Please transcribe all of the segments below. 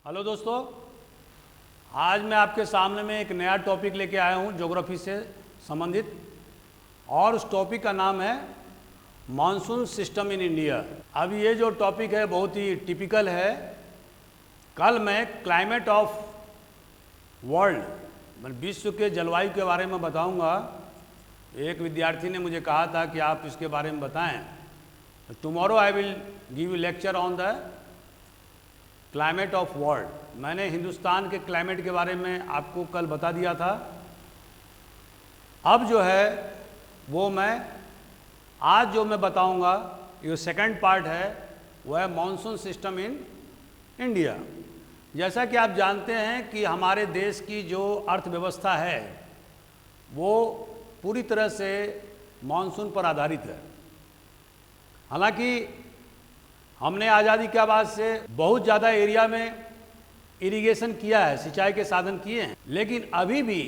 Hello दोस्तों, आज मैं आपके सामने में एक नया टॉपिक लेके आया हूँ ज्योग्राफी से संबंधित, और उस टॉपिक का नाम है मानसून सिस्टम इन इंडिया। अब ये जो टॉपिक है बहुत ही टिपिकल है। कल मैं क्लाइमेट ऑफ वर्ल्ड विश्व के जलवायु के बारे में बताऊंगा। एक विद्यार्थी ने मुझे कहा था कि आप इसके बारे में बताएं। Tomorrow I will give you lecture on the climate of world. मैंने हिंदुस्तान के क्लाइमेट के बारे में आपको कल बता दिया था। अब जो है वो आज जो मैं बताऊंगा, ये सेकंड पार्ट है, वो है मॉनसून सिस्टम इन इंडिया। जैसा कि आप जानते हैं कि हमारे देश की जो अर्थव्यवस्था है वो पूरी तरह से मॉनसून पर आधारित है। हालांकि हमने आज़ादी के बाद से बहुत ज़्यादा एरिया में इरिगेशन किया है, सिंचाई के साधन किए हैं, लेकिन अभी भी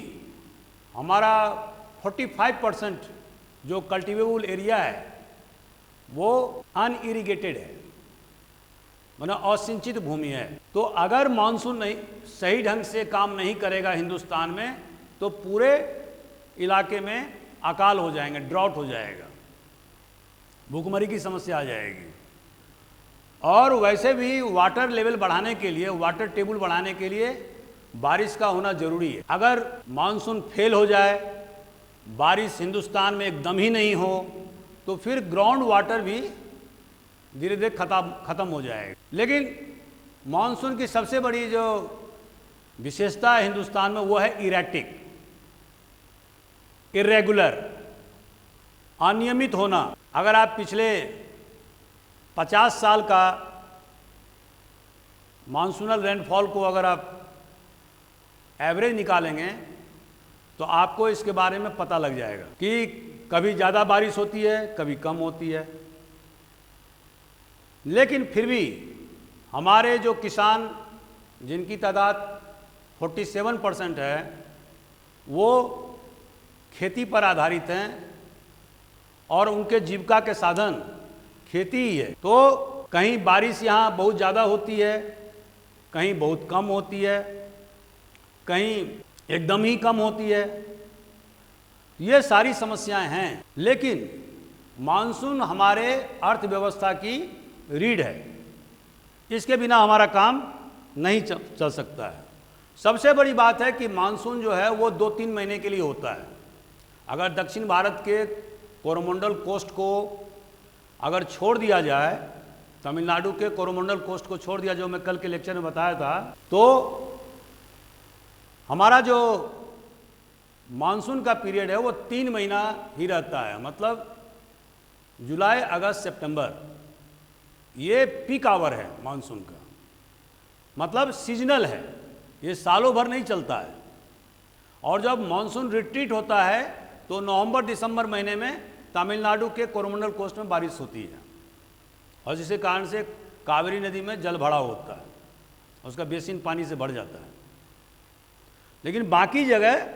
हमारा 45% जो कल्टिवेबल एरिया है वो अनइरिगेटेड है, मतलब असिंचित भूमि है। तो अगर मानसून नहीं सही ढंग से काम नहीं करेगा हिंदुस्तान में तो पूरे इलाके में अकाल हो जाएंगे, ड्रॉट हो जाएगा, भूखमरी की समस्या आ जाएगी। और वैसे भी वाटर लेवल बढ़ाने के लिए, वाटर टेबल बढ़ाने के लिए बारिश का होना जरूरी है। अगर मानसून फेल हो जाए, बारिश हिंदुस्तान में एकदम ही नहीं हो, तो फिर ग्राउंड वाटर भी धीरे धीरे खत्म हो जाएगा। लेकिन मानसून की सबसे बड़ी जो विशेषता है हिंदुस्तान में वो है इरेटिक, इरेगुलर, अनियमित होना। अगर आप पिछले 50 साल का मानसूनल रेनफॉल को अगर आप एवरेज निकालेंगे तो आपको इसके बारे में पता लग जाएगा कि कभी ज़्यादा बारिश होती है, कभी कम होती है। लेकिन फिर भी हमारे जो किसान, जिनकी तादाद 47% है, वो खेती पर आधारित हैं और उनके जीविका के साधन खेती ही है। तो कहीं बारिश यहाँ बहुत ज़्यादा होती है, कहीं बहुत कम होती है, कहीं एकदम ही कम होती है। ये सारी समस्याएं हैं। लेकिन मानसून हमारे अर्थव्यवस्था की रीढ़ है, इसके बिना हमारा काम नहीं चल सकता है। सबसे बड़ी बात है कि मानसून जो है वो 2-3 महीने के लिए होता है। अगर दक्षिण भारत के कोरोमंडल कोस्ट को अगर छोड़ दिया जाए, तमिलनाडु के कोरोमंडल कोस्ट को छोड़ दिया, जो मैं कल के लेक्चर में बताया था, तो हमारा जो मानसून का पीरियड है वो 3 महीना ही रहता है। मतलब जुलाई, अगस्त, सितंबर, ये पीक आवर है मानसून का, मतलब सीजनल है, ये सालों भर नहीं चलता है। और जब मानसून रिट्रीट होता है तो नवंबर दिसंबर महीने में तमिलनाडु के कोरोमंडल कोस्ट में बारिश होती है, और जिसके कारण से कावेरी नदी में जल भराव होता है, उसका बेसिन पानी से भर जाता है। लेकिन बाकी जगह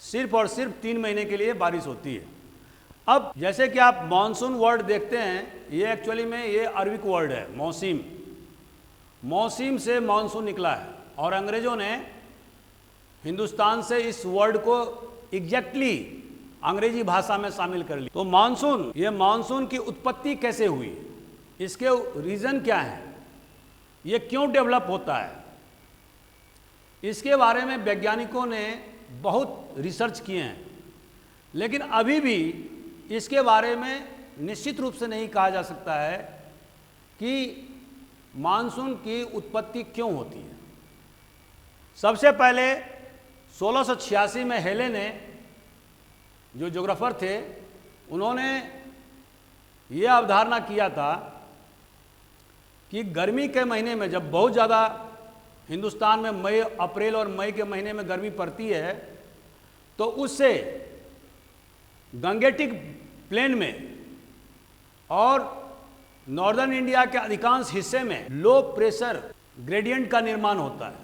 सिर्फ और सिर्फ 3 महीने के लिए बारिश होती है। अब जैसे कि आप मानसून वर्ड देखते हैं, ये एक्चुअली में ये अरबिक वर्ड है, मौसम। मौसम से मानसून निकला है, और अंग्रेजों ने हिंदुस्तान से इस वर्ड को एग्जैक्टली अंग्रेजी भाषा में शामिल कर ली। तो मानसून, ये मानसून की उत्पत्ति कैसे हुई, इसके रीज़न क्या है, ये क्यों डेवलप होता है, इसके बारे में वैज्ञानिकों ने बहुत रिसर्च किए हैं। लेकिन अभी भी इसके बारे में निश्चित रूप से नहीं कहा जा सकता है कि मानसून की उत्पत्ति क्यों होती है। सबसे पहले 1686 में हेले ने, जो ज्योग्राफर थे, उन्होंने ये अवधारणा किया था कि गर्मी के महीने में जब बहुत ज़्यादा हिंदुस्तान में मई, अप्रैल और मई के महीने में गर्मी पड़ती है, तो उससे गंगेटिक प्लेन में और नॉर्दर्न इंडिया के अधिकांश हिस्से में लो प्रेशर ग्रेडियंट का निर्माण होता है,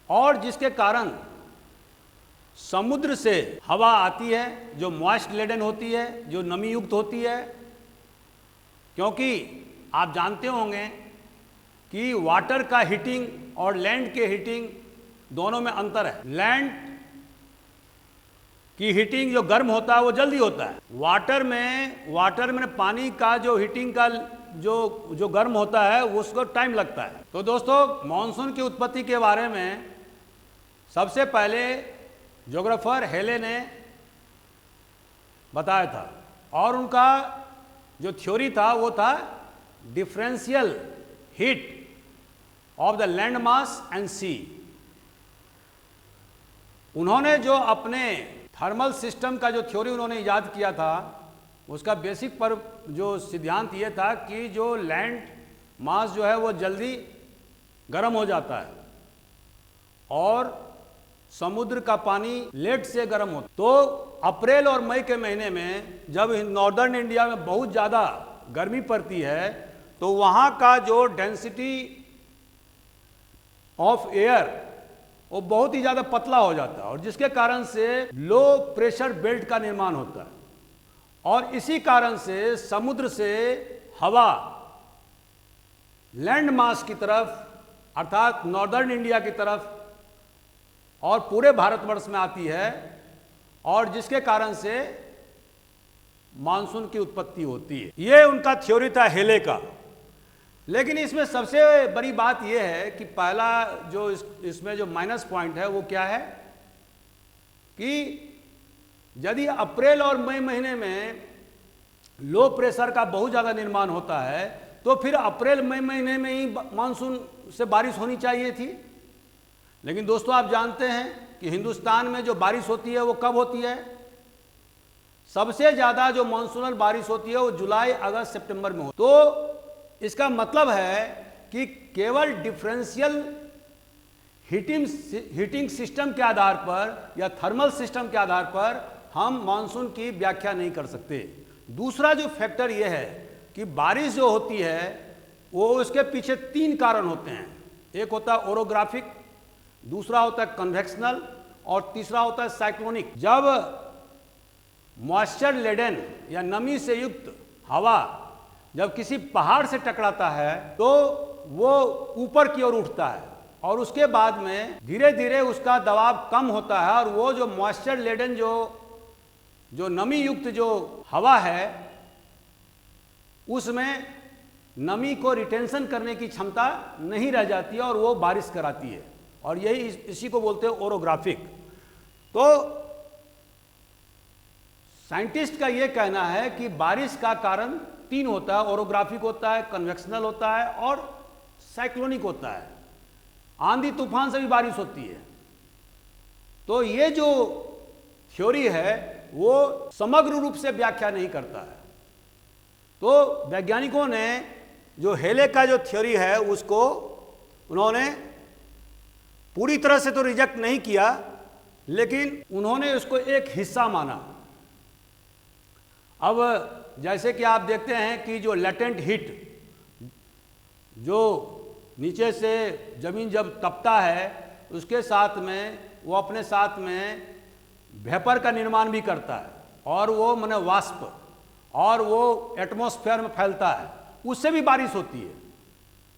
और जिसके कारण समुद्र से हवा आती है जो मॉइस्ट लेडन होती है, जो नमी युक्त होती है। क्योंकि आप जानते होंगे कि वाटर का हीटिंग और लैंड के हीटिंग दोनों में अंतर है। लैंड की हीटिंग जो गर्म होता है वो जल्दी होता है। वाटर में पानी का जो हीटिंग का जो गर्म होता है उसको टाइम लगता है। तो दोस्तों, मॉनसून की उत्पत्ति के बारे में सबसे पहले ज्योग्राफर हेले ने बताया था, और उनका जो थ्योरी था वो था differential heat of the land mass and sea. उन्होंने जो अपने थर्मल सिस्टम का जो थ्योरी उन्होंने ईजाद किया था, उसका बेसिक पर जो सिद्धांत ये था कि जो लैंड मास जो है वो जल्दी गर्म हो जाता है और समुद्र का पानी लेट से गर्म होता है। तो अप्रैल और मई के महीने में जब नॉर्दर्न इंडिया में बहुत ज़्यादा गर्मी पड़ती है तो वहाँ का जो डेंसिटी ऑफ एयर वो बहुत ही ज़्यादा पतला हो जाता है, और जिसके कारण से लो प्रेशर बेल्ट का निर्माण होता है, और इसी कारण से समुद्र से हवा लैंड मास की तरफ अर्थात नॉर्दर्न इंडिया की तरफ और पूरे भारतवर्ष में आती है, और जिसके कारण से मानसून की उत्पत्ति होती है। ये उनका थ्योरी था हेले का। लेकिन इसमें सबसे बड़ी बात यह है कि पहला जो इसमें जो माइनस पॉइंट है वो क्या है कि यदि अप्रैल और मई महीने में लो प्रेशर का बहुत ज़्यादा निर्माण होता है तो फिर अप्रैल मई महीने में ही मानसून से बारिश होनी चाहिए थी। लेकिन दोस्तों, आप जानते हैं कि हिंदुस्तान में जो बारिश होती है वो कब होती है? सबसे ज़्यादा जो मानसूनल बारिश होती है वो जुलाई, अगस्त, सितंबर में होती है। तो इसका मतलब है कि केवल डिफरेंशियल हीटिंग सिस्टम के आधार पर या थर्मल सिस्टम के आधार पर हम मानसून की व्याख्या नहीं कर सकते। दूसरा जो फैक्टर यह है कि बारिश जो होती है वो उसके पीछे 3 कारण होते हैं। एक होता है ओरोग्राफिक, दूसरा होता है कन्वेक्शनल, और तीसरा होता है साइक्लोनिक। जब मॉइस्चर लेडन या नमी से युक्त हवा जब किसी पहाड़ से टकराता है तो वो ऊपर की ओर उठता है, और उसके बाद में धीरे धीरे उसका दबाव कम होता है, और वो जो मॉइस्चर लेडन जो नमी युक्त जो हवा है उसमें नमी को रिटेंशन करने की क्षमता नहीं रह जाती है और वो बारिश कराती है, और यही इसी को बोलते हैं ओरोग्राफिक। तो साइंटिस्ट का ये कहना है कि बारिश का कारण 3 होता है, ओरोग्राफिक होता है, कन्वेक्शनल होता है और साइक्लोनिक होता है। आंधी तूफान से भी बारिश होती है। तो ये जो थ्योरी है वो समग्र रूप से व्याख्या नहीं करता है। तो वैज्ञानिकों ने जो हेले का जो थ्योरी है उसको उन्होंने पूरी तरह से तो रिजेक्ट नहीं किया, लेकिन उन्होंने उसको एक हिस्सा माना। अब जैसे कि आप देखते हैं कि जो लेटेंट हीट जो नीचे से ज़मीन जब तपता है उसके साथ में वो अपने साथ में वेपर का निर्माण भी करता है, और वो माने वाष्प, और वो एटमॉस्फेयर में फैलता है, उससे भी बारिश होती है।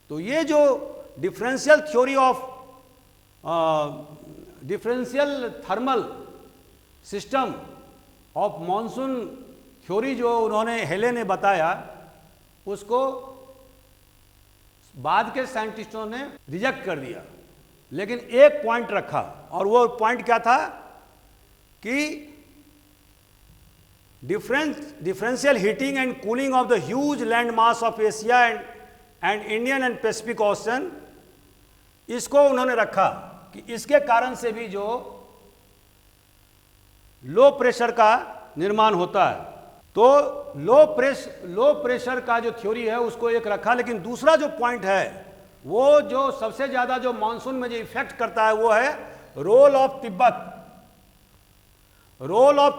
तो ये जो differential theory of differential thermal system of monsoon theory जो उन्होंने हेले ने बताया, उसको बाद के साइंटिस्टों ने रिजेक्ट कर दिया। लेकिन एक पॉइंट रखा, और वो पॉइंट क्या था कि differential heating and cooling of the huge land mass of Asia and Indian and Pacific ocean, इसको उन्होंने रखा कि इसके कारण से भी जो लो प्रेशर का निर्माण होता है। तो लो प्रेशर का जो थ्योरी है उसको एक रखा, लेकिन दूसरा जो पॉइंट है वो जो सबसे ज़्यादा जो मानसून में जो इफेक्ट करता है वो है role of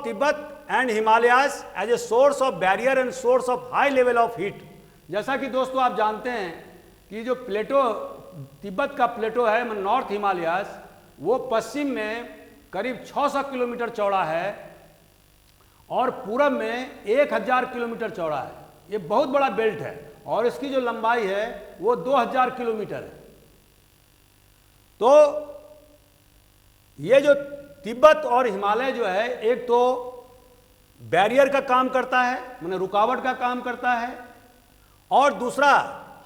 Tibet and Himalayas as a source of barrier and source of high level of heat. जैसा कि दोस्तों आप जानते हैं कि जो प्लेटो तिब्बत का प्लेटो है नॉर्थ हिमालयाज, वो पश्चिम में करीब 600 किलोमीटर चौड़ा है और पूरब में 1000 किलोमीटर चौड़ा है। ये बहुत बड़ा बेल्ट है, और इसकी जो लंबाई है वो 2000 किलोमीटर है। तो ये जो तिब्बत और हिमालय जो है, एक तो बैरियर का काम करता है, माने रुकावट का काम करता है, और दूसरा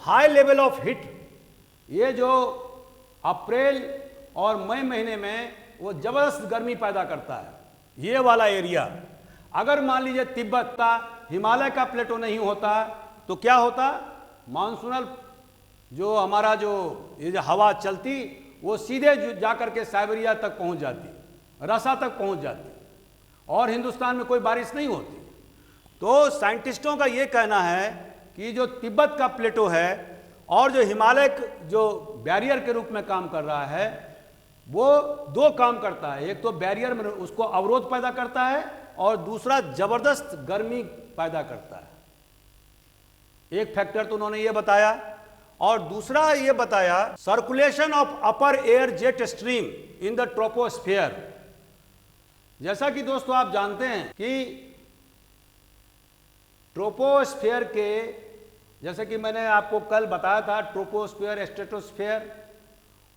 हाई लेवल ऑफ हीट। ये जो अप्रैल और मई महीने में वो जबरदस्त गर्मी पैदा करता है, ये वाला एरिया। अगर मान लीजिए तिब्बत का हिमालय का प्लेटो नहीं होता तो क्या होता, मानसूनल जो हमारा जो ये जो हवा चलती वो सीधे जाकर के साइबेरिया तक पहुंच जाती, रसा तक पहुंच जाती, और हिंदुस्तान में कोई बारिश नहीं होती। तो साइंटिस्टों का ये कहना है कि जो तिब्बत का प्लेटो है और जो हिमालय जो बैरियर के रूप में काम कर रहा है, वो दो काम करता है। एक तो बैरियर में उसको अवरोध पैदा करता है, और दूसरा जबरदस्त गर्मी पैदा करता है। एक फैक्टर तो उन्होंने ये बताया, और दूसरा ये बताया circulation of upper air jet stream in the troposphere. जैसा कि दोस्तों आप जानते हैं कि ट्रोपोस्फियर के, जैसे कि मैंने आपको कल बताया था, ट्रोपोस्फियर, स्ट्रेटोस्फियर,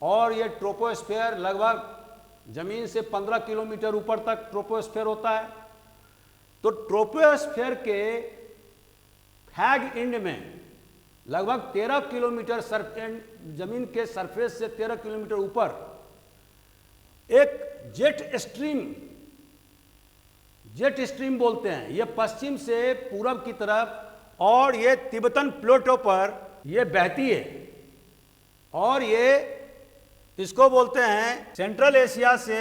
और ये ट्रोपोस्फियर लगभग जमीन से 15 किलोमीटर ऊपर तक ट्रोपोस्फियर होता है। तो ट्रोपोस्फियर के फैग एंड में लगभग 13 किलोमीटर जमीन के सरफेस से 13 किलोमीटर ऊपर एक जेट स्ट्रीम बोलते हैं, ये पश्चिम से पूरब की तरफ, और ये तिब्बतन प्लेटो पर ये बहती है, और ये इसको बोलते हैं सेंट्रल एशिया से,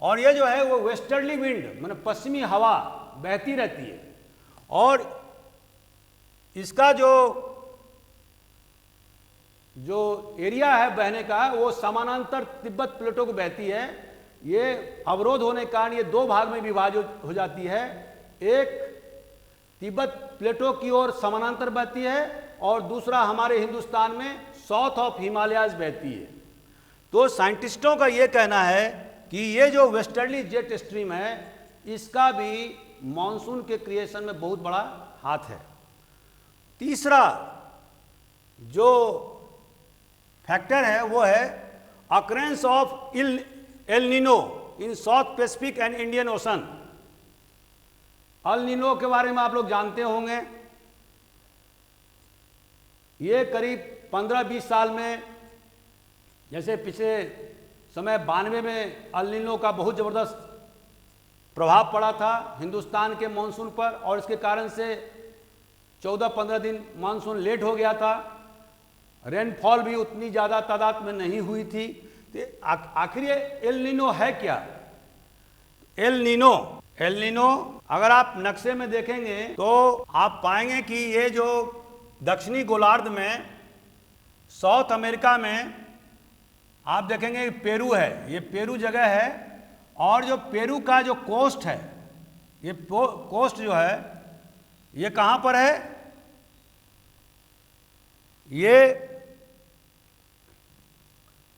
और ये जो है वो वेस्टर्ली विंड माने पश्चिमी हवा बहती रहती है, और इसका जो एरिया है बहने का वो समानांतर तिब्बत प्लेटो को बहती है। ये अवरोध होने के कारण ये दो भाग में विभाजित हो जाती है, एक तिब्बत प्लेटो की ओर समानांतर बहती है, और दूसरा हमारे हिंदुस्तान में साउथ ऑफ हिमालयाज बहती है। तो साइंटिस्टों का ये कहना है कि ये जो वेस्टर्ली जेट स्ट्रीम है, इसका भी मॉनसून के क्रिएशन में बहुत बड़ा हाथ है। तीसरा जो फैक्टर है वो है occurrence of El Nino in south Pacific and Indian ocean. El Nino के बारे में आप लोग जानते होंगे, ये करीब 15-20 साल में, जैसे पिछले समय 92 में एल नीनो का बहुत ज़बरदस्त प्रभाव पड़ा था हिंदुस्तान के मानसून पर, और इसके कारण से 14-15 दिन मानसून लेट हो गया था, रेनफॉल भी उतनी ज़्यादा तादाद में नहीं हुई थी। तो आखिर ये एल नीनो है क्या? एल नीनो अगर आप नक्शे में देखेंगे तो आप पाएंगे कि ये जो दक्षिणी गोलार्ध में, साउथ अमेरिका में आप देखेंगे पेरू है, ये पेरू जगह है, और जो पेरू का जो कोस्ट है, ये कोस्ट जो है ये कहाँ पर है, ये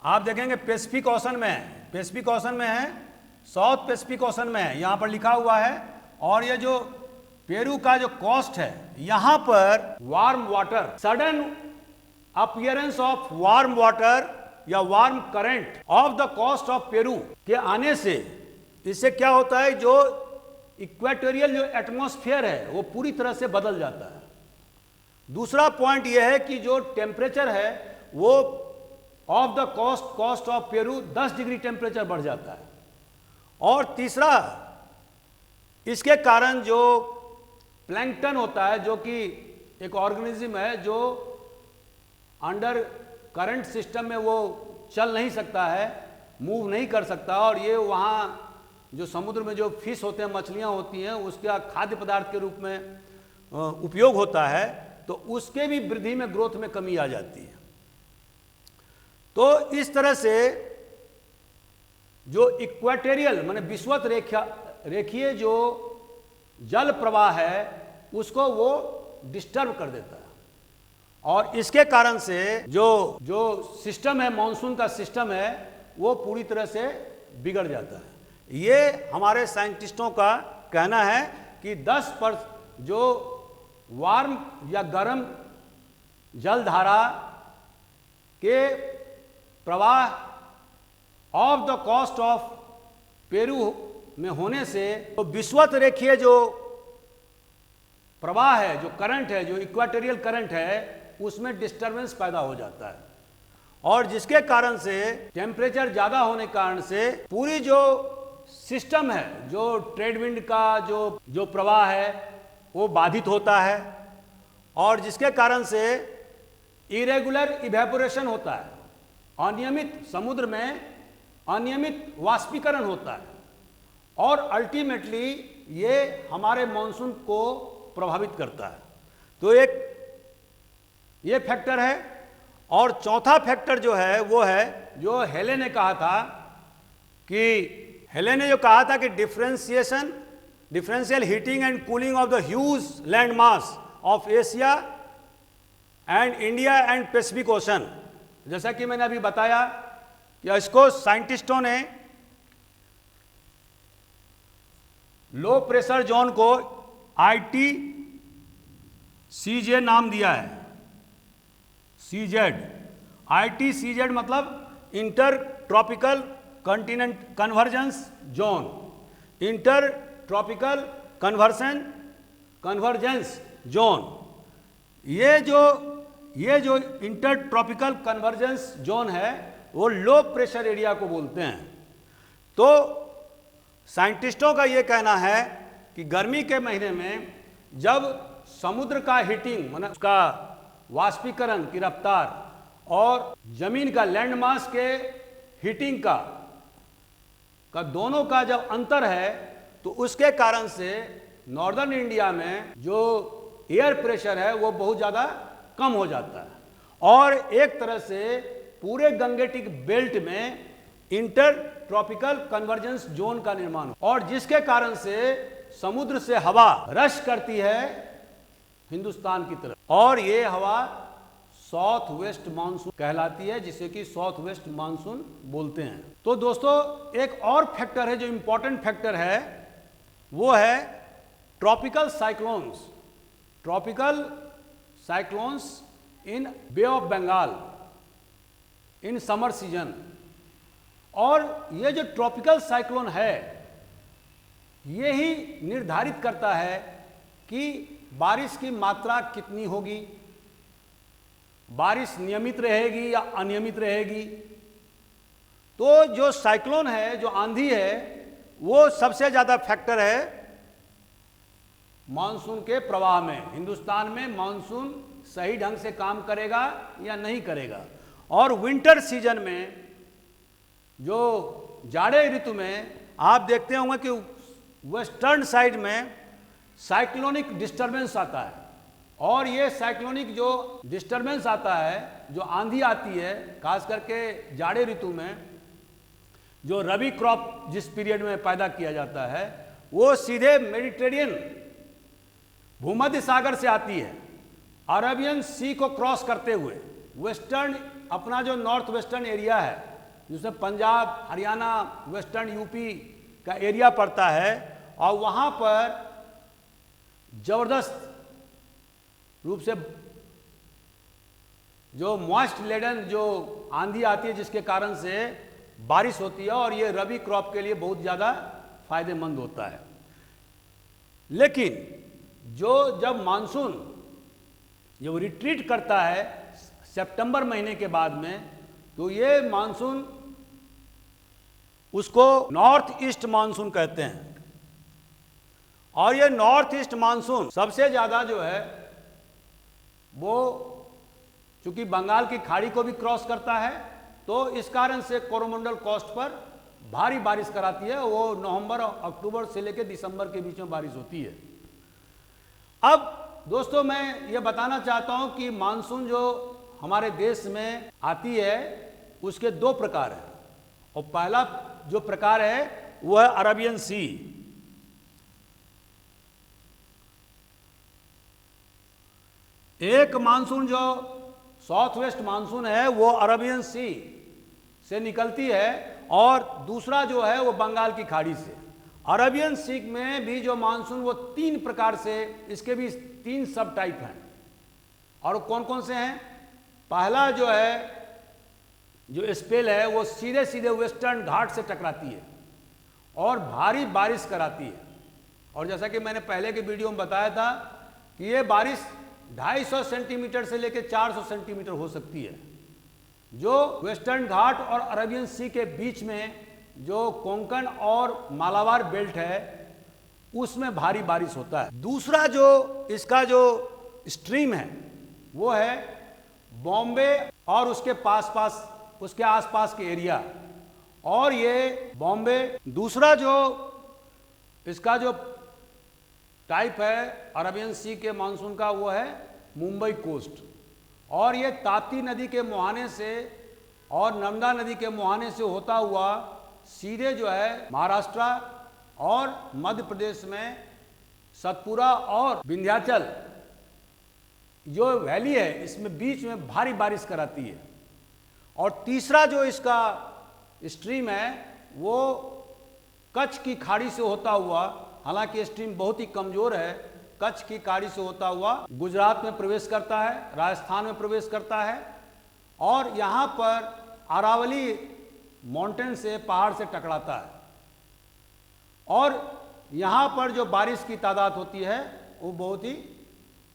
आप देखेंगे पैसिफिक ओशन में है, पैसिफिक ओशन में है, साउथ पैसिफिक ओशन में है, यहाँ पर लिखा हुआ है। और ये जो पेरू का जो कोस्ट है, यहाँ पर warm water, sudden appearance of warm water या warm current of the coast of Peru के आने से, इससे क्या होता है, जो इक्वेटोरियल जो एटमॉस्फेयर है वो पूरी तरह से बदल जाता है। दूसरा पॉइंट यह है कि जो टेम्परेचर है वो off the coast of Peru 10 degree temperature बढ़ जाता है। और तीसरा, इसके कारण जो प्लैंकटन होता है, जो कि एक ऑर्गेनिज्म है जो अंडर करंट सिस्टम में वो चल नहीं सकता है, मूव नहीं कर सकता, और ये वहाँ जो समुद्र में जो फिश होते हैं, मछलियाँ होती हैं, उसका खाद्य पदार्थ के रूप में उपयोग होता है, तो उसके भी वृद्धि में, ग्रोथ में कमी आ जाती है। तो इस तरह से जो इक्वेटोरियल माने विषुवत रेखीय जो जल प्रवाह है उसको वो डिस्टर्ब कर देता है, और इसके कारण से जो सिस्टम है, मानसून का सिस्टम है, वो पूरी तरह से बिगड़ जाता है। ये हमारे साइंटिस्टों का कहना है कि 10% जो वार्म या गर्म जलधारा के प्रवाह off the coast of Peru में होने से तो विषुवत रेखीय जो प्रवाह है, जो करंट है, जो इक्वेटोरियल करंट है, उसमें डिस्टरबेंस पैदा हो जाता है और जिसके कारण से टेम्परेचर ज़्यादा होने के कारण से पूरी जो सिस्टम है, जो ट्रेड विंड का जो प्रवाह है वो बाधित होता है और जिसके कारण से इरेगुलर इवेपोरेशन होता है, अनियमित समुद्र में अनियमित वाष्पीकरण होता है और अल्टीमेटली ये हमारे मॉनसून को प्रभावित करता है। तो एक ये फैक्टर है और चौथा फैक्टर जो है वो है जो हेले ने कहा था कि differential heating and cooling of the huge land mass of Asia and India and Pacific ocean. जैसा कि मैंने अभी बताया कि इसको साइंटिस्टों ने लो प्रेशर जोन को ITCZ नाम दिया है। ITCZ मतलब inter tropical continent convergence zone, inter tropical convergence zone. ये जो इंटर ट्रॉपिकल कन्वर्जेंस जोन है वो लो प्रेशर एरिया को बोलते हैं। तो साइंटिस्टों का ये कहना है कि गर्मी के महीने में जब समुद्र का हीटिंग मतलब उसका वाष्पीकरण की रफ्तार और जमीन का लैंड मास के हीटिंग का दोनों का जब अंतर है तो उसके कारण से नॉर्दर्न इंडिया में जो एयर प्रेशर है वो बहुत ज़्यादा कम हो जाता है और एक तरह से पूरे गंगेटिक बेल्ट में इंटर ट्रॉपिकल कन्वर्जेंस जोन का निर्माण और जिसके कारण से समुद्र से हवा रश करती है हिंदुस्तान की तरफ और ये हवा साउथ वेस्ट मानसून कहलाती है, जिसे कि साउथ वेस्ट मानसून बोलते हैं। तो दोस्तों एक और फैक्टर है जो इंपॉर्टेंट फैक्टर है वो है tropical cyclones in Bay of Bengal in summer season. और ये जो ट्रॉपिकल साइक्लोन है ये ही निर्धारित करता है कि बारिश की मात्रा कितनी होगी, बारिश नियमित रहेगी या अनियमित रहेगी। तो जो साइक्लोन है, जो आंधी है, वो सबसे ज़्यादा फैक्टर है मानसून के प्रवाह में। हिंदुस्तान में मानसून सही ढंग से काम करेगा या नहीं करेगा। और विंटर सीजन में जो जाड़े ऋतु में आप देखते होंगे कि वेस्टर्न साइड में साइक्लोनिक डिस्टरबेंस आता है और ये साइक्लोनिक जो डिस्टरबेंस आता है, जो आंधी आती है, खास करके जाड़े ऋतु में जो रबी क्रॉप जिस पीरियड में पैदा किया जाता है वो सीधे मेडिटेरियन भूमध्य सागर से आती है, अरेबियन सी को क्रॉस करते हुए वेस्टर्न अपना जो नॉर्थ वेस्टर्न एरिया है जिसमें पंजाब, हरियाणा, वेस्टर्न यूपी का एरिया पड़ता है और वहाँ पर जबरदस्त रूप से जो मॉइस्ट लेडन जो आंधी आती है जिसके कारण से बारिश होती है और ये रबी क्रॉप के लिए बहुत ज़्यादा फायदेमंद होता है। लेकिन जब मानसून जब रिट्रीट करता है सितंबर महीने के बाद में, तो ये मानसून उसको नॉर्थ ईस्ट मानसून कहते हैं। और ये नॉर्थ ईस्ट मानसून सबसे ज़्यादा जो है वो चूंकि बंगाल की खाड़ी को भी क्रॉस करता है तो इस कारण से कोरोमंडल कोस्ट पर भारी बारिश कराती है। वो नवंबर और अक्टूबर से लेकर दिसंबर के बीच में बारिश होती है। अब दोस्तों मैं ये बताना चाहता हूँ कि मानसून जो हमारे देश में आती है उसके दो प्रकार हैं और पहला जो प्रकार है वो है अरेबियन सी। एक मानसून जो साउथ वेस्ट मानसून है वो अरेबियन सी से निकलती है और दूसरा जो है वो बंगाल की खाड़ी से। अरबियन सी में भी जो मानसून वो 3 प्रकार से, इसके भी 3 सब टाइप हैं। और कौन कौन से हैं? पहला जो है, जो स्पेल है, वो सीधे सीधे वेस्टर्न घाट से टकराती है और भारी बारिश कराती है। और जैसा कि मैंने पहले के वीडियो में बताया था कि ये बारिश 250 सेंटीमीटर से लेकर 400 सेंटीमीटर हो सकती है। जो वेस्टर्न घाट और अरबियन सी के बीच में जो कोंकण और मालाबार बेल्ट है, उसमें भारी बारिश होता है। दूसरा जो इसका जो स्ट्रीम है वो है बॉम्बे और उसके उसके आसपास के एरिया। और ये बॉम्बे, दूसरा जो इसका जो टाइप है अरबियन सी के मानसून का, वो है मुंबई कोस्ट। और ये ताप्ती नदी के मुहाने से और नर्मदा नदी के मुहाने से होता हुआ सीधे जो है महाराष्ट्र और मध्य प्रदेश में सतपुरा और विंध्याचल जो वैली है, इसमें बीच में भारी बारिश कराती है। और तीसरा जो इसका स्ट्रीम है वो कच्छ की खाड़ी से होता हुआ, हालांकि स्ट्रीम बहुत ही कमजोर है, कच्छ की खाड़ी से होता हुआ गुजरात में प्रवेश करता है, राजस्थान में प्रवेश करता है और यहाँ पर अरावली माउंटेन से, पहाड़ से टकराता है। और यहाँ पर जो बारिश की तादाद होती है वो बहुत ही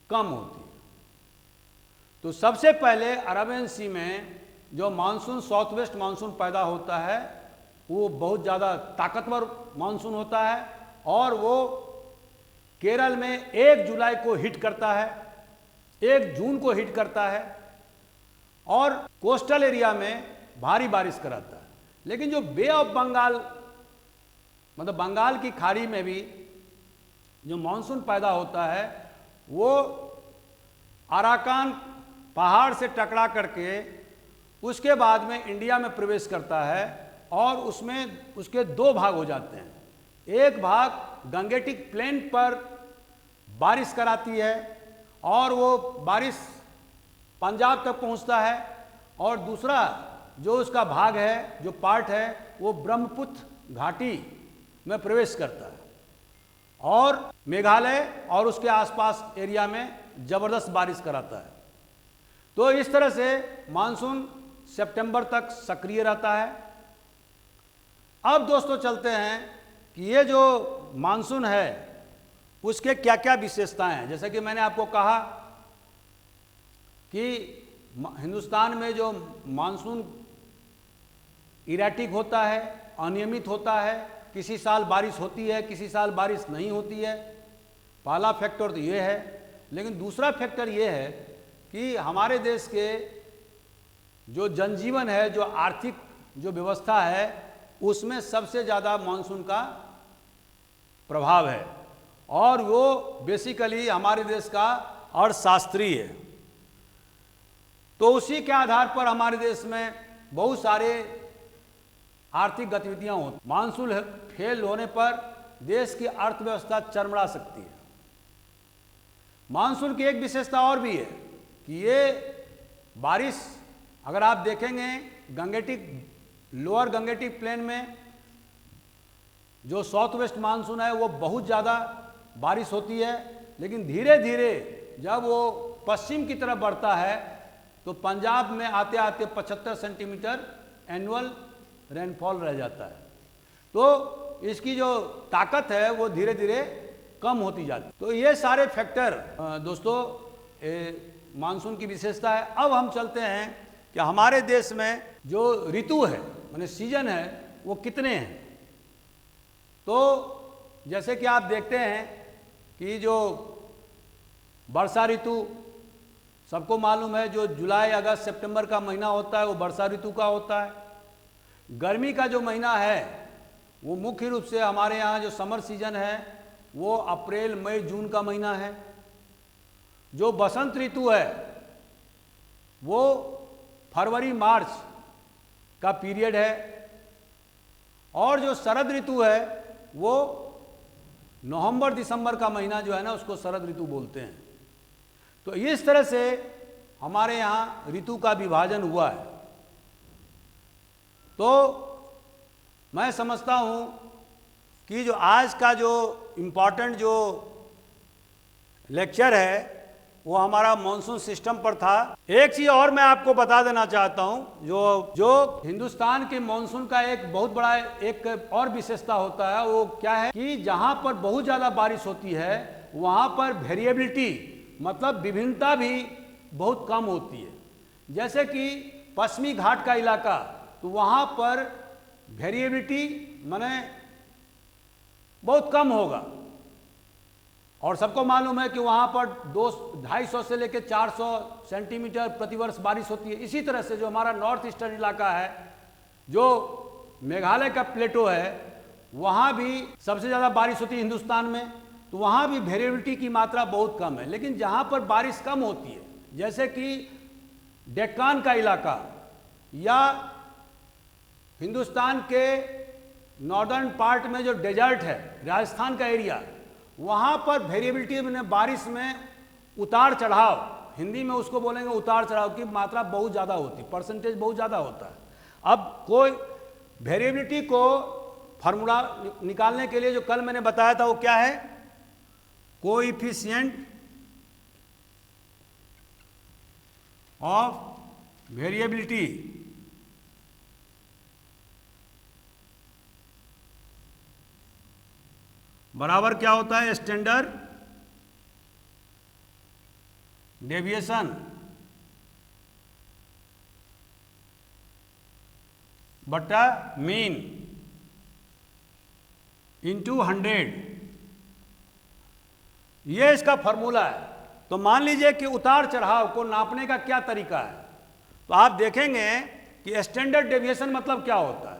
कम होती है। तो सबसे पहले अरबियन सी में जो मानसून, साउथ वेस्ट मानसून पैदा होता है, वो बहुत ज़्यादा ताकतवर मानसून होता है और वो केरल में 1 जुलाई को हिट करता है, 1 जून को हिट करता है और कोस्टल एरिया में भारी बारिश कराता है। लेकिन जो बे ऑफ बंगाल, मतलब बंगाल की खाड़ी में भी जो मानसून पैदा होता है, वो अराकान पहाड़ से टकरा करके उसके बाद में इंडिया में प्रवेश करता है और उसमें उसके 2 भाग हो जाते हैं। एक भाग गंगेटिक प्लेन पर बारिश कराती है और वो बारिश पंजाब तक पहुंचता है, और दूसरा जो उसका भाग है, जो पार्ट है, वो ब्रह्मपुत्र घाटी में प्रवेश करता है और मेघालय और उसके आसपास एरिया में जबरदस्त बारिश कराता है। तो इस तरह से मानसून सितंबर तक सक्रिय रहता है। अब दोस्तों चलते हैं कि ये जो मानसून है उसके क्या क्या विशेषताएं हैं। जैसे कि मैंने आपको कहा कि हिंदुस्तान में जो मानसून इरेटिक होता है, अनियमित होता है, किसी साल बारिश होती है, किसी साल बारिश नहीं होती है। पहला फैक्टर तो ये है। लेकिन दूसरा फैक्टर ये है कि हमारे देश के जो जनजीवन है, जो आर्थिक जो व्यवस्था है, उसमें सबसे ज़्यादा मानसून का प्रभाव है और वो बेसिकली हमारे देश का अर्थशास्त्री है। तो उसी के आधार पर हमारे देश में बहुत सारे आर्थिक गतिविधियां होती। मानसून फेल होने पर देश की अर्थव्यवस्था चरमरा सकती है। मानसून की एक विशेषता और भी है कि ये बारिश, अगर आप देखेंगे गंगेटिक, लोअर गंगेटिक प्लेन में जो साउथ वेस्ट मानसून है वो बहुत ज़्यादा बारिश होती है, लेकिन धीरे धीरे जब वो पश्चिम की तरफ बढ़ता है तो पंजाब में आते आते 75 सेंटीमीटर एनुअल रेनफॉल रह जाता है। तो इसकी जो ताकत है वो धीरे धीरे कम होती जाती है। तो ये सारे फैक्टर दोस्तों मानसून की विशेषता है। अब हम चलते हैं कि हमारे देश में जो ऋतु है, माने सीजन है, वो कितने हैं। तो जैसे कि आप देखते हैं कि जो वर्षा ऋतु सबको मालूम है, जो जुलाई अगस्त सितंबर का महीना होता है वो वर्षा ऋतु का होता है। गर्मी का जो महीना है वो मुख्य रूप से हमारे यहाँ जो समर सीजन है वो अप्रैल मई जून का महीना है। जो बसंत ऋतु है वो फरवरी मार्च का पीरियड है और जो शरद ऋतु है वो नवंबर दिसंबर का महीना जो है ना, उसको शरद ऋतु बोलते हैं। तो इस तरह से हमारे यहाँ ऋतु का विभाजन हुआ है। तो मैं समझता हूँ कि जो आज का जो इम्पॉर्टेंट जो लेक्चर है वो हमारा मॉनसून सिस्टम पर था। एक चीज और मैं आपको बता देना चाहता हूं, जो हिंदुस्तान के मॉनसून का एक बहुत बड़ा एक और विशेषता होता है, वो क्या है कि जहां पर बहुत ज्यादा बारिश होती है वहां पर वेरिएबिलिटी मतलब विभिन्नता भी बहुत कम होती है। जैसे कि पश्चिमी घाट का इलाका, तो वहां पर वेरिएबिलिटी माने बहुत कम होगा, और सबको मालूम है कि वहाँ पर 250 से लेकर 400 सेंटीमीटर प्रतिवर्ष बारिश होती है। इसी तरह से जो हमारा नॉर्थ ईस्टर्न इलाका है, जो मेघालय का प्लेटो है, वहाँ भी सबसे ज़्यादा बारिश होती है हिंदुस्तान में, तो वहाँ भी वेरिएबिलिटी की मात्रा बहुत कम है। लेकिन जहाँ पर बारिश कम होती है, जैसे कि डेक्कान का इलाका या हिंदुस्तान के नॉर्दर्न पार्ट में जो डेजर्ट है, राजस्थान का एरिया, वहाँ पर वेरिएबिलिटी में बारिश में उतार चढ़ाव, हिंदी में उसको बोलेंगे उतार चढ़ाव की मात्रा बहुत ज़्यादा होती है, परसेंटेज बहुत ज़्यादा होता है। अब कोई वेरिएबिलिटी को फार्मूला निकालने के लिए जो कल मैंने बताया था वो क्या है, कोएफिशिएंट ऑफ वेरिएबिलिटी बराबर क्या होता है, स्टैंडर्ड डेविएशन बटा मीन इंटू 100, ये इसका फॉर्मूला है। तो मान लीजिए कि उतार चढ़ाव को नापने का क्या तरीका है, तो आप देखेंगे कि स्टैंडर्ड डेविएशन मतलब क्या होता है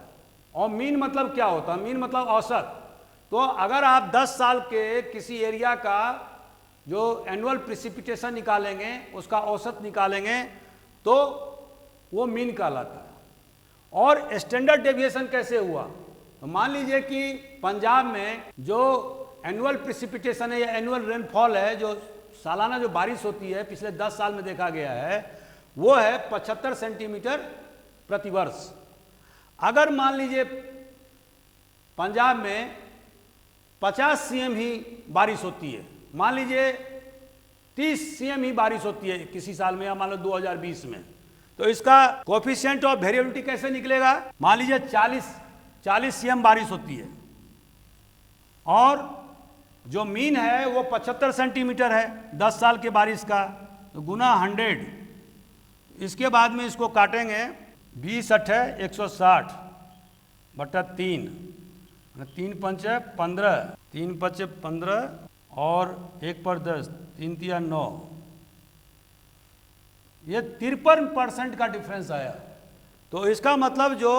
और मीन मतलब क्या होता है। मीन मतलब औसत। तो अगर आप 10 साल के किसी एरिया का जो एनुअल प्रिसिपिटेशन निकालेंगे, उसका औसत निकालेंगे, तो वो मीन कहलाता है। और स्टैंडर्ड डेविएशन कैसे हुआ, तो मान लीजिए कि पंजाब में जो एनुअल प्रिसिपिटेशन है या एनुअल रेनफॉल है, जो सालाना जो बारिश होती है पिछले 10 साल में देखा गया है, वो है 75 सेंटीमीटर प्रतिवर्ष। अगर मान लीजिए पंजाब में 50 सीएम ही बारिश होती है, मान लीजिए 30 सीएम ही बारिश होती है किसी साल में, या मान लो 2020 में, तो इसका कोएफिशिएंट ऑफ वेरिएबिलिटी कैसे निकलेगा। मान लीजिए 40 सीएम बारिश होती है और जो मीन है वो 75 सेंटीमीटर है 10 साल के बारिश का, तो गुना 100, इसके बाद में इसको काटेंगे 20 8 160 बटा 3, 3 5 15, 3 5 15 और 1 पर 10, 3 3 9, ये 53% का डिफरेंस आया। तो इसका मतलब जो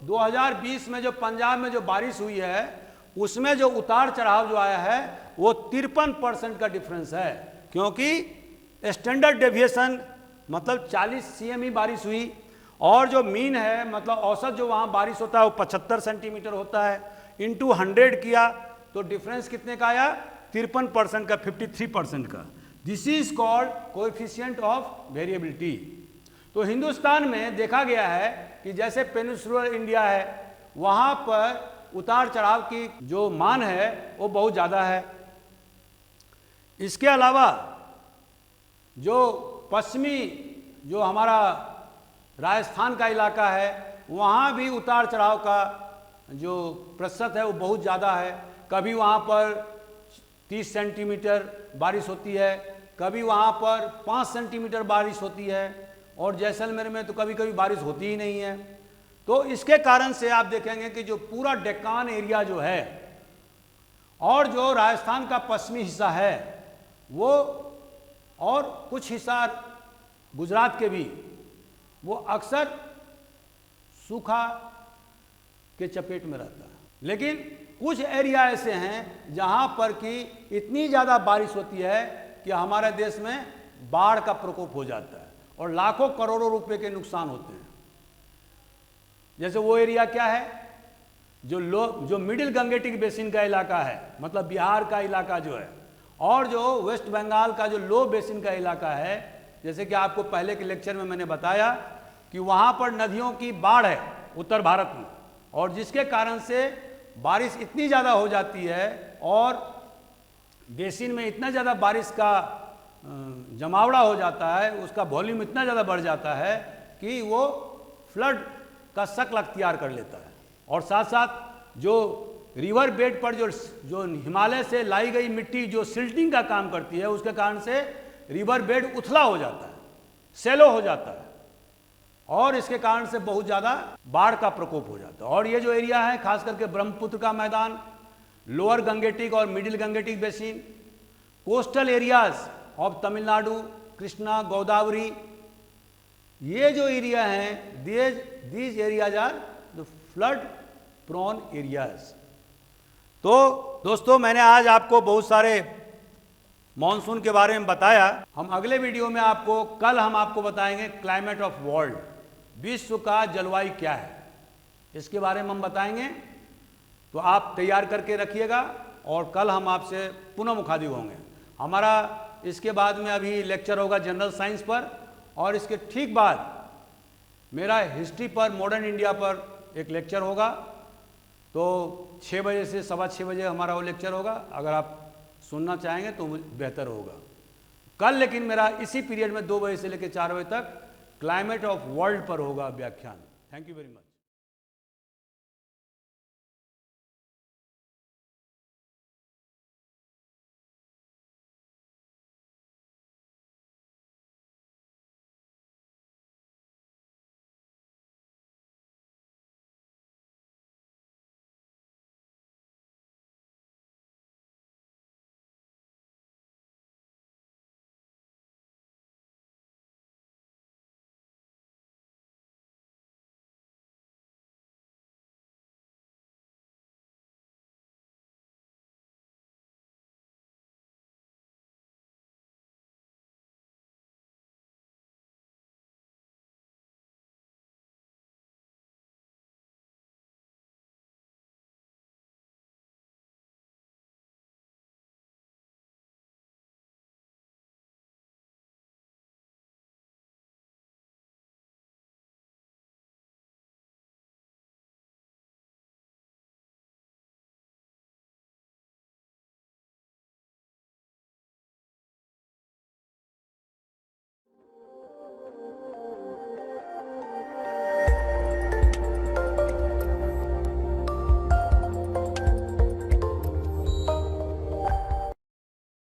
2020 में जो पंजाब में जो बारिश हुई है, उसमें जो उतार चढ़ाव जो आया है वो 53% का डिफरेंस है, क्योंकि स्टैंडर्ड डेविएशन मतलब 40 सीएम ही बारिश हुई, और जो मीन है मतलब औसत जो वहाँ बारिश होता है वो 75 सेंटीमीटर होता है, इंटू 100 किया तो डिफरेंस कितने का आया, 53% का, 53% का। This is called coefficient of variability. तो हिंदुस्तान में देखा गया है कि जैसे पेनिनसुलर इंडिया है, वहाँ पर उतार चढ़ाव की जो मान है वो बहुत ज़्यादा है। इसके अलावा जो पश्चिमी जो हमारा राजस्थान का इलाका है, वहाँ भी उतार चढ़ाव का जो प्रतिशत है वो बहुत ज़्यादा है। कभी वहाँ पर 30 सेंटीमीटर बारिश होती है, कभी वहाँ पर 5 सेंटीमीटर बारिश होती है, और जैसलमेर में तो कभी कभी बारिश होती ही नहीं है। तो इसके कारण से आप देखेंगे कि जो पूरा डेक्कान एरिया जो है और जो राजस्थान का पश्चिमी हिस्सा है वो, और कुछ हिस्सा गुजरात के भी, वो अक्सर सूखा के चपेट में रहता है। लेकिन कुछ एरिया ऐसे हैं जहां पर कि इतनी ज़्यादा बारिश होती है कि हमारे देश में बाढ़ का प्रकोप हो जाता है और लाखों करोड़ों रुपए के नुकसान होते हैं। जैसे वो एरिया क्या है, जो मिडिल गंगेटिक बेसिन का इलाका है, मतलब बिहार का इलाका जो है, और जो वेस्ट बंगाल का जो लो बेसिन का इलाका है। जैसे कि आपको पहले के लेक्चर में मैंने बताया कि वहाँ पर नदियों की बाढ़ है उत्तर भारत में, और जिसके कारण से बारिश इतनी ज़्यादा हो जाती है और बेसिन में इतना ज़्यादा बारिश का जमावड़ा हो जाता है, उसका वॉल्यूम इतना ज़्यादा बढ़ जाता है कि वो फ्लड का शक्ल अख्तियार कर लेता है। और साथ साथ जो रिवर बेड पर जो हिमालय से लाई गई मिट्टी जो सिल्टिंग का काम करती है, उसके कारण से रिवर बेड उथला हो जाता है, सेलो हो जाता है और इसके कारण से बहुत ज़्यादा बाढ़ का प्रकोप हो जाता है। और ये जो एरिया है, खास करके ब्रह्मपुत्र का मैदान, लोअर गंगेटिक और middle Gangetic basin, coastal areas of Tamil Nadu, Krishna, Godavari, ये जो एरिया हैं, these areas are the flood prone areas. तो दोस्तों, मैंने आज आपको बहुत सारे मॉनसून के बारे में बताया। हम अगले वीडियो में कल हम आपको बताएंगे क्लाइमेट ऑफ वर्ल्ड, विश्व का जलवायु क्या है, इसके बारे में हम बताएंगे। तो आप तैयार करके रखिएगा और कल हम आपसे पुनः मुखातिब होंगे। हमारा इसके बाद में अभी लेक्चर होगा जनरल साइंस पर, और इसके ठीक बाद मेरा हिस्ट्री पर, मॉडर्न इंडिया पर एक लेक्चर होगा। तो 6 बजे से 6:15 बजे हमारा वो लेक्चर होगा। अगर आप सुनना चाहेंगे तो बेहतर होगा कल, लेकिन मेरा इसी पीरियड में 2 बजे से लेकर 4 बजे तक क्लाइमेट ऑफ वर्ल्ड पर होगा व्याख्यान। Thank you very much.